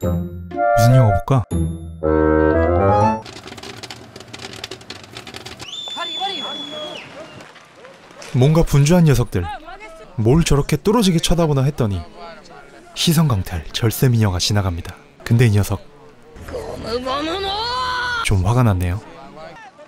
무슨 영화 볼까? 뭔가 분주한 녀석들. 뭘 저렇게 뚫어지게 쳐다보나 했더니 시선 강탈 절세미녀가 지나갑니다. 근데 이 녀석 좀 화가 났네요.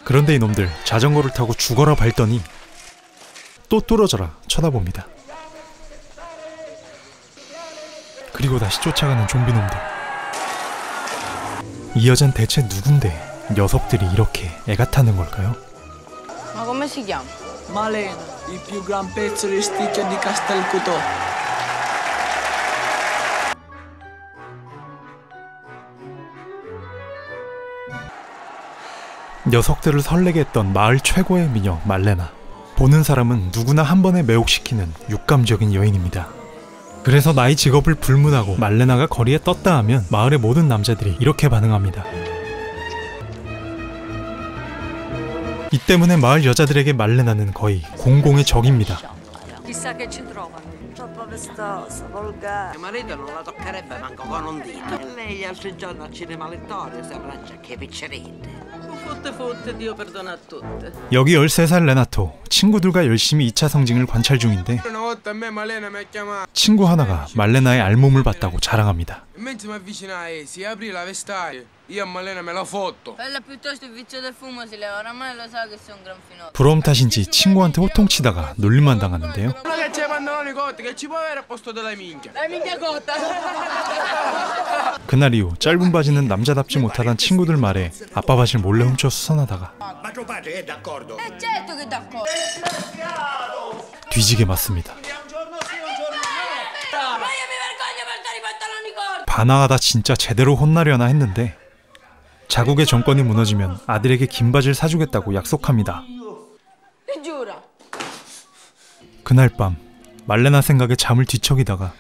그런데 이놈들 자전거를 타고 죽어라 밟더니 또 뚫어져라 쳐다봅니다. 그리고 다시 쫓아가는 좀비놈들. 이 여잔 대체 누군데 녀석들이 이렇게 애가 타는 걸까요? Ma come si chiama? Malena, il più gran pezzo di sticcia di Castelcutò. 녀석들을 설레게 했던 마을 최고의 미녀 말레나. 보는 사람은 누구나 한 번에 매혹시키는 육감적인 여인입니다. 그래서 나이 직업을 불문하고 말레나가 거리에 떴다 하면 마을의 모든 남자들이 이렇게 반응합니다. 이 때문에 마을 여자들에게 말레나는 거의 공공의 적입니다. Chissà che ci trovano. Troppo vestoso, volgare. Mio marito non la toccherebbe manco con un dito. E lei gli altri giorni al cinema Lettorio si abbraccia che piccerite. Fotte, Dio perdona a tutte. 여기 13살 레나토, 친구들과 열심히 2차 성징을 관찰 중인데 친구 하나가 말레나의 알몸을 봤다고 자랑합니다. 부러움 탓인지 친구한테 호통치다가 놀림만 당하는데요. 그날 이후 짧은 바지는 남자답지 못하단 친구들 말에 아빠 바지를 몰래 훔쳐 수선하다가 뒤지게 맞습니다. 반항하다 진짜 제대로 혼나려나 했는데 자국의 정권이 무너지면 아들에게 긴 바지를 사주겠다고 약속합니다. 그날 밤 말레나 생각에 잠을 뒤척이다가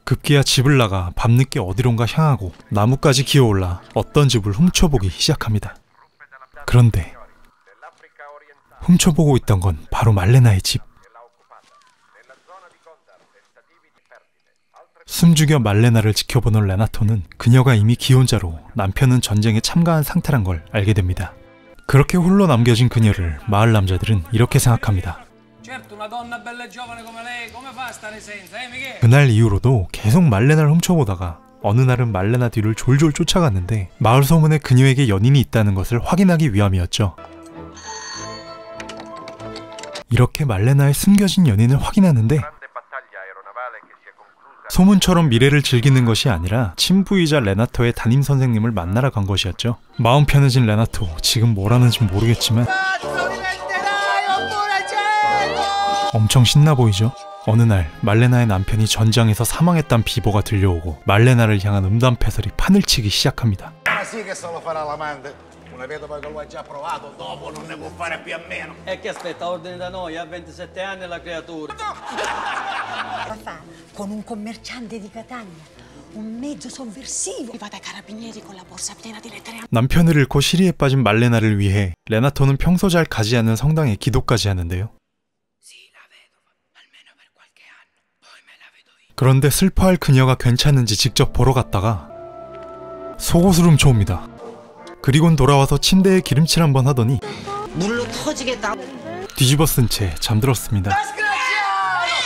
급기야 집을 나가 밤늦게 어디론가 향하고 나무까지 기어올라 어떤 집을 훔쳐보기 시작합니다. 그런데 훔쳐보고 있던 건 바로 말레나의 집. 숨죽여 말레나를 지켜보는 레나토는 그녀가 이미 기혼자로 남편은 전쟁에 참가한 상태란 걸 알게 됩니다. 그렇게 홀로 남겨진 그녀를 마을 남자들은 이렇게 생각합니다. 그날 이후로도 계속 말레나를 훔쳐보다가 어느 날은 말레나 뒤를 졸졸 쫓아갔는데 마을 소문에 그녀에게 연인이 있다는 것을 확인하기 위함이었죠. 이렇게 말레나의 숨겨진 연인을 확인하는데 소문처럼 미래를 즐기는 것이 아니라 친부이자 레나토의 담임선생님을 만나러 간 것이었죠. 마음 편해진 레나토, 지금 뭘 하는지 모르겠지만 엄청 신나 보이죠? 어느 날 말레나의 남편이 전장에서 사망했다는 비보가 들려오고 말레나를 향한 음담패설이 판을 치기 시작합니다. Una vedova che lo ha già provato, dopo non ne può fare più a meno. E che aspetta ordini da noi, ha 27 anni la creatura. Con un commerciante di Catania, un mezzo sovversivo. Va dai carabinieri con la borsa piena di lettere. 남편을 잃고 시리에 빠진 말레나를 위해 레나토는 평소 잘 가지 않는 성당에 기도까지 하는데요. 그런데 슬퍼할 그녀가 괜찮은지 직접 보러 갔다가 속옷을 훔쳐옵니다. 그리곤 돌아와서 침대에 기름칠 한번 하더니 물로 터지겠다. 뒤집어 쓴 채 잠들었습니다.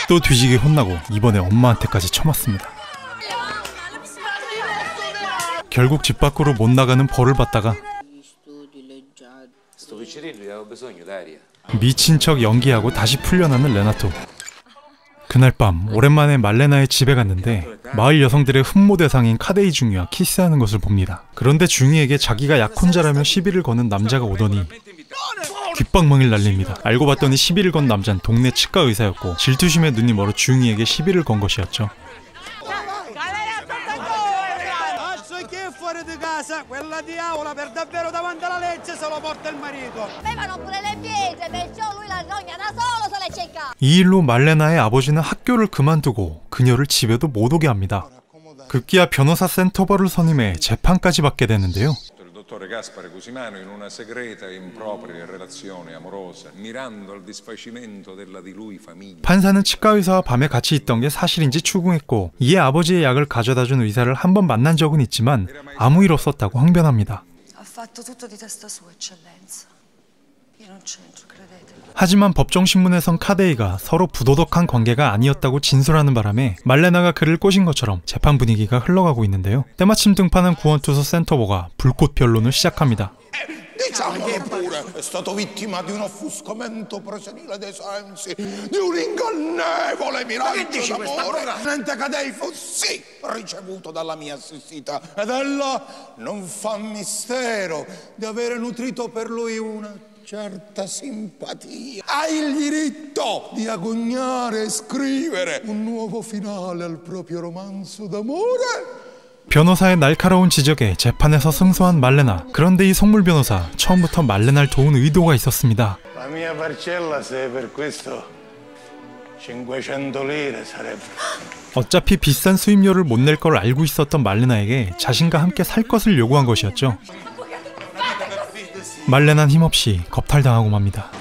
또 뒤지게 혼나고 이번에 엄마한테까지 쳐맞습니다. 결국 집 밖으로 못 나가는 벌을 받다가 미친 척 연기하고 다시 풀려나는 레나토. 그날 밤 오랜만에 말레나의 집에 갔는데 마을 여성들의 흠모 대상인 카데이 중이와 키스하는 것을 봅니다. 그런데 중이에게 자기가 약혼자라며 시비를 거는 남자가 오더니 귓방망이를 날립니다. 알고 봤더니 시비를 건 남자는 동네 치과 의사였고 질투심에 눈이 멀어 중이에게 시비를 건 것이었죠. 이 일로 말레나의 아버지는 학교를 그만두고 그녀를 집에도 못 오게 합니다. 급기야 변호사 센토바를 선임해 재판까지 받게 되는데요. dottore Gaspare Cusimano in una segreta e impropria relazione amorosa, mirando al disfacimento della di lui famiglia. 판사는 치과 의사와 밤에 같이 있던 게 사실인지 추궁했고 이에 아버지의 약을 가져다준 의사를 한 번 만난 적은 있지만 아무 일 없었다고 항변합니다. Ha fatto tutto di testa sua, eccellenza. Io non c'entro, credete. 하지만 법정신문에선 카데이가 서로 부도덕한 관계가 아니었다고 진술하는 바람에 말레나가 그를 꼬신 것처럼 재판 분위기가 흘러가고 있는데요. 때마침 등판한 구원투수 센터보가 불꽃 변론을 시작합니다. Diciamo che pure è stato vittima di un offuscamento presenile dei sensi, di un ingannevole miraggio d'amore. Mentre Cadei fu sì ricevuto dalla mia assistita ed ella non fa mistero di avere nutrito per lui una certa simpatia. Ha il diritto di agognare e scrivere un nuovo finale al proprio romanzo d'amore. 변호사의 날카로운 지적에 재판에서 승소한 말레나. 그런데 이 속물 변호사 처음부터 말레나를 도운 의도가 있었습니다. La mia parcella se per questo 500 lire sarebbe. 어차피 비싼 수임료를 못 낼 걸 알고 있었던 말레나에게 자신과 함께 살 것을 요구한 것이었죠. 말레나는 힘없이 겁탈당하고 맙니다.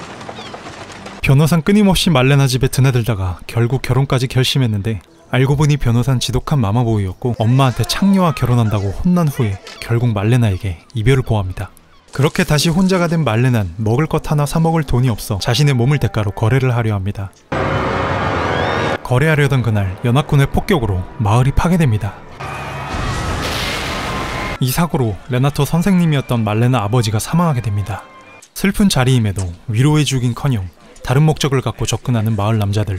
변호사는 끊임없이 말레나 집에 드나들다가 결국 결혼까지 결심했는데 알고 보니 변호사는 지독한 마마보이였고 엄마한테 창녀와 결혼한다고 혼난 후에 결국 말레나에게 이별을 고합니다. 그렇게 다시 혼자가 된 말레나는 먹을 것 하나 사 먹을 돈이 없어 자신의 몸을 대가로 거래를 하려 합니다. 거래하려던 그날 연합군의 폭격으로 마을이 파괴됩니다. 이 사고로 레나토 선생님이었던 말레나 아버지가 사망하게 됩니다. 슬픈 자리임에도 위로해주긴커녕 다른 목적을 갖고 접근하는 마을 남자들.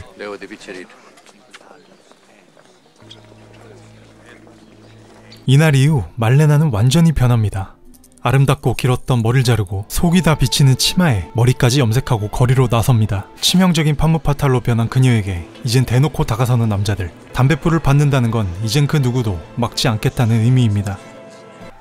이날 이후 말레나는 완전히 변합니다. 아름답고 길었던 머리를 자르고 속이 다 비치는 치마에 머리까지 염색하고 거리로 나섭니다. 치명적인 판무파탈로 변한 그녀에게 이젠 대놓고 다가서는 남자들. 담뱃불을 받는다는 건 이젠 그 누구도 막지 않겠다는 의미입니다.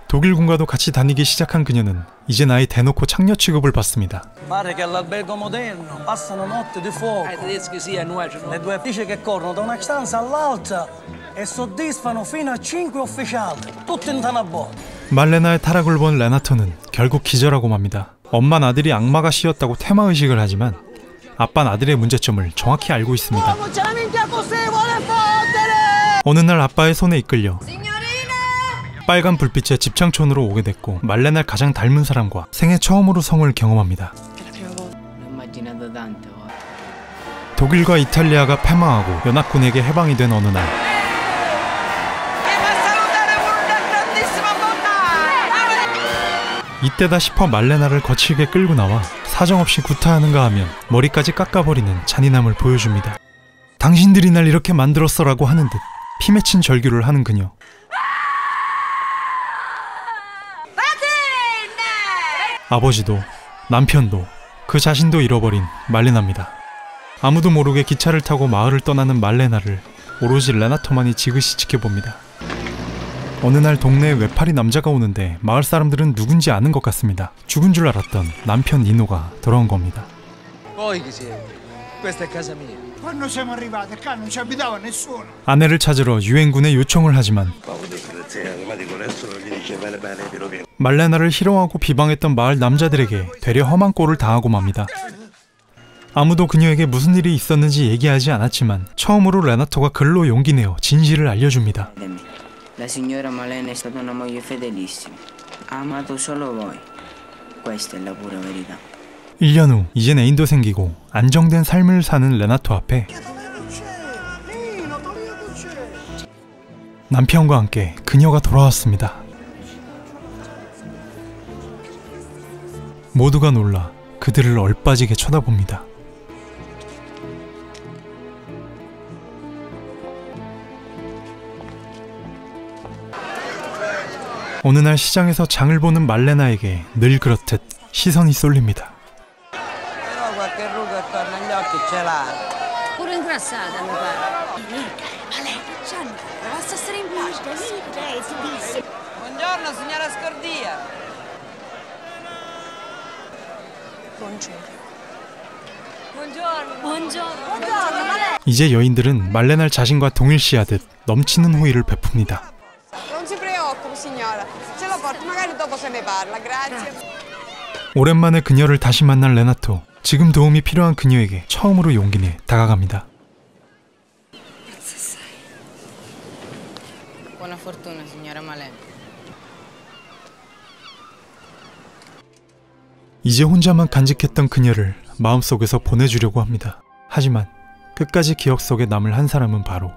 독일군과도 같이 다니기 시작한 그녀는 이제 아예 대놓고 창녀 취급을 받습니다. Pare che all'albergo moderno passano notte di fuoco. Le due attrici che corrono da una stanza all'altra e soddisfano fino a 5 ufficiali, tutti in tanabò. 말레나의 타락을 본 레나토는 결국 기절하고 맙니다. 엄마는 아들이 악마가 씌었다고 테마의식을 하지만 아빠는 아들의 문제점을 정확히 알고 있습니다. 어느 날 아빠의 손에 이끌려 빨간 불빛의 집창촌으로 오게 됐고 말레나를 가장 닮은 사람과 생애 처음으로 성을 경험합니다. 독일과 이탈리아가 패망하고 연합군에게 해방이 된 어느 날 이때다 싶어 말레나를 거칠게 끌고 나와 사정없이 구타하는가 하면 머리까지 깎아버리는 잔인함을 보여줍니다. 당신들이 날 이렇게 만들었어 라고 하는 듯 피 맺힌 절규를 하는 그녀. 아버지도 남편도 그 자신도 잃어버린 말레나입니다. 아무도 모르게 기차를 타고 마을을 떠나는 말레나를 오로지 레나토만이 지그시 지켜봅니다. 어느 날 동네에 외파리 남자가 오는데 마을 사람들은 누군지 아는 것 같습니다. 죽은 줄 알았던 남편 니노가 돌아온 겁니다. 아내를 찾으러 유엔군에 요청을 하지만 말레나를 희롱하고 비방했던 마을 남자들에게 되려 험한 꼴을 당하고 맙니다. 아무도 그녀에게 무슨 일이 있었는지 얘기하지 않았지만 처음으로 레나토가 글로 용기 내어 진실을 알려줍니다. La signora Malena è stata una moglie fedelissima. Ha amato solo voi. Questa è la pura verità. 1년 후 이젠 애인도 생기고 안정된 삶을 사는 레나토 앞에 남편과 함께 그녀가 돌아왔습니다. 모두가 놀라 그들을 얼빠지게 쳐다봅니다. 어느 날 시장에서 장을 보는 말레나에게 늘 그렇듯 시선이 쏠립니다. Pure ingrassata, mi pare. Malena, basta stare in pace. Buongiorno, signora Scordia. 이제 여인들은 말레나를 자신과 동일시하듯 넘치는 호의를 베풉니다. Non si preoccupi. preoccupi, signora. Ce lo porto, magari dopo se ne parla. Grazie. 오랜만에 그녀를 다시 만난 레나토. 지금 도움이 필요한 그녀에게 처음으로 용기 내 다가갑니다. Buona fortuna, signora Malena. 이제 혼자만 간직했던 그녀를 마음속에서 보내주려고 합니다. 하지만 끝까지 기억 속에 남을 한 사람은 바로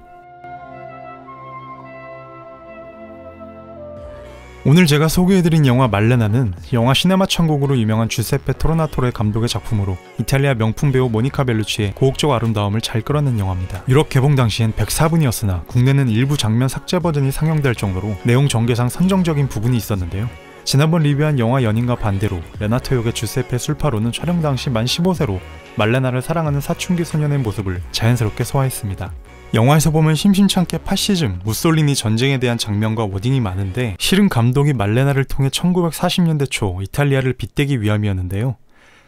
오늘 제가 소개해드린 영화 말레나는 영화 시네마 천국으로 유명한 주세페 토르나토레 감독의 작품으로 이탈리아 명품 배우 모니카 벨루치의 고혹적 아름다움을 잘 끌어낸 영화입니다. 유럽 개봉 당시엔 104분이었으나 국내는 일부 장면 삭제 버전이 상영될 정도로 내용 전개상 선정적인 부분이 있었는데요. 지난번 리뷰한 영화 연인과 반대로 레나토 역의 주세페 술파로는 촬영 당시 만 15세로 말레나를 사랑하는 사춘기 소년의 모습을 자연스럽게 소화했습니다. 영화에서 보면 심심찮게 파시즘, 무솔리니 전쟁에 대한 장면과 워딩이 많은데 실은 감독이 말레나를 통해 1940년대 초 이탈리아를 빗대기 위함이었는데요.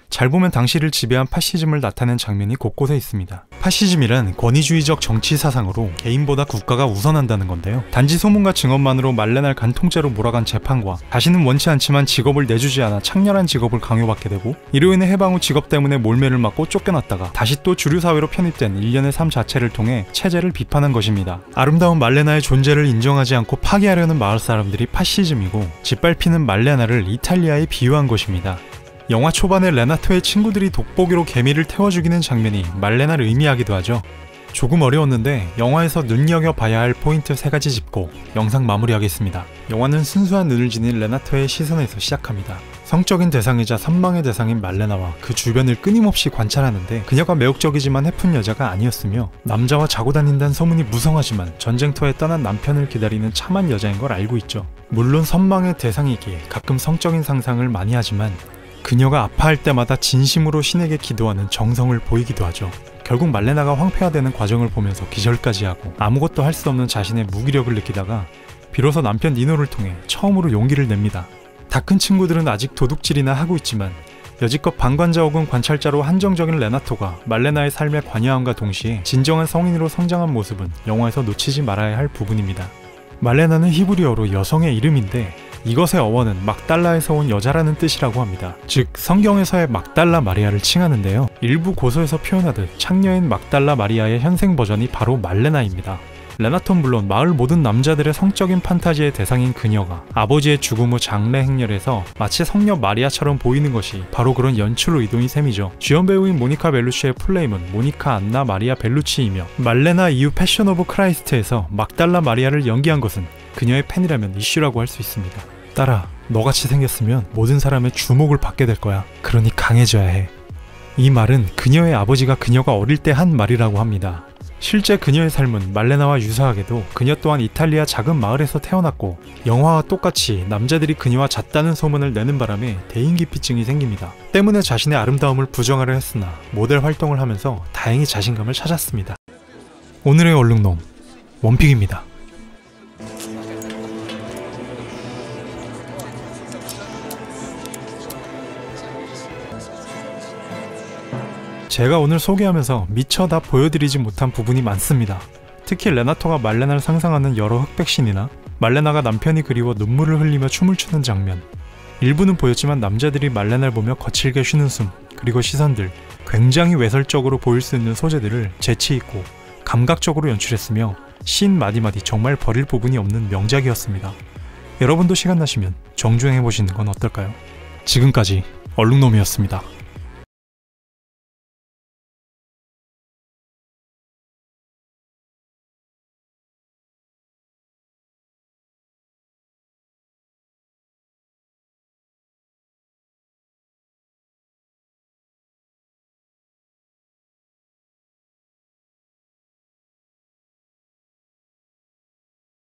잘 보면 당시를 지배한 파시즘을 나타낸 장면이 곳곳에 있습니다. 파시즘이란 권위주의적 정치 사상으로 개인보다 국가가 우선한다는 건데요. 단지 소문과 증언만으로 말레나를 간통죄로 몰아간 재판과 다시는 원치 않지만 직업을 내주지 않아 창렬한 직업을 강요받게 되고 이로 인해 해방 후 직업 때문에 몰매를 맞고 쫓겨났다가 다시 또 주류사회로 편입된 일련의 삶 자체를 통해 체제를 비판한 것입니다. 아름다운 말레나의 존재를 인정하지 않고 파괴하려는 마을 사람들이 파시즘이고 짓밟히는 말레나를 이탈리아에 비유한 것입니다. 영화 초반에 레나토의 친구들이 돋보기로 개미를 태워 죽이는 장면이 말레나를 의미하기도 하죠. 조금 어려웠는데 영화에서 눈여겨봐야 할 포인트 3가지 짚고 영상 마무리하겠습니다. 영화는 순수한 눈을 지닌 레나토의 시선에서 시작합니다. 성적인 대상이자 선망의 대상인 말레나와 그 주변을 끊임없이 관찰하는데 그녀가 매혹적이지만 해픈 여자가 아니었으며 남자와 자고 다닌다는 소문이 무성하지만 전쟁터에 떠난 남편을 기다리는 참한 여자인 걸 알고 있죠. 물론 선망의 대상이기에 가끔 성적인 상상을 많이 하지만 그녀가 아파할 때마다 진심으로 신에게 기도하는 정성을 보이기도 하죠. 결국 말레나가 황폐화되는 과정을 보면서 기절까지 하고 아무것도 할 수 없는 자신의 무기력을 느끼다가 비로소 남편 니노를 통해 처음으로 용기를 냅니다. 다 큰 친구들은 아직 도둑질이나 하고 있지만 여지껏 방관자 혹은 관찰자로 한정적인 레나토가 말레나의 삶에 관여함과 동시에 진정한 성인으로 성장한 모습은 영화에서 놓치지 말아야 할 부분입니다. 말레나는 히브리어로 여성의 이름인데 이것의 어원은 막달라에서 온 여자라는 뜻이라고 합니다. 즉 성경에서의 막달라 마리아를 칭하는데요. 일부 고서에서 표현하듯 창녀인 막달라 마리아의 현생 버전이 바로 말레나입니다. 레나토는 물론 마을 모든 남자들의 성적인 판타지의 대상인 그녀가 아버지의 죽음 후 장례 행렬에서 마치 성녀 마리아처럼 보이는 것이 바로 그런 연출 의도인 셈이죠. 주연 배우인 모니카 벨루치의 풀네임은 모니카 안나 마리아 벨루치이며 말레나 이후 패션 오브 크라이스트에서 막달라 마리아를 연기한 것은 그녀의 팬이라면 이슈라고 할 수 있습니다. 딸아, 너같이 생겼으면 모든 사람의 주목을 받게 될 거야. 그러니 강해져야 해. 이 말은 그녀의 아버지가 그녀가 어릴 때 한 말이라고 합니다. 실제 그녀의 삶은 말레나와 유사하게도 그녀 또한 이탈리아 작은 마을에서 태어났고 영화와 똑같이 남자들이 그녀와 잤다는 소문을 내는 바람에 대인기피증이 생깁니다. 때문에 자신의 아름다움을 부정하려 했으나 모델 활동을 하면서 다행히 자신감을 찾았습니다. 오늘의 얼룩놈, 원픽입니다. 제가 오늘 소개하면서 미처 다 보여드리지 못한 부분이 많습니다. 특히 레나토가 말레나를 상상하는 여러 흑백신이나 말레나가 남편이 그리워 눈물을 흘리며 춤을 추는 장면, 일부는 보였지만 남자들이 말레나를 보며 거칠게 쉬는 숨, 그리고 시선들, 굉장히 외설적으로 보일 수 있는 소재들을 재치있고 감각적으로 연출했으며 씬 마디마디 정말 버릴 부분이 없는 명작이었습니다. 여러분도 시간 나시면 정주행해보시는 건 어떨까요? 지금까지 얼룩놈이었습니다.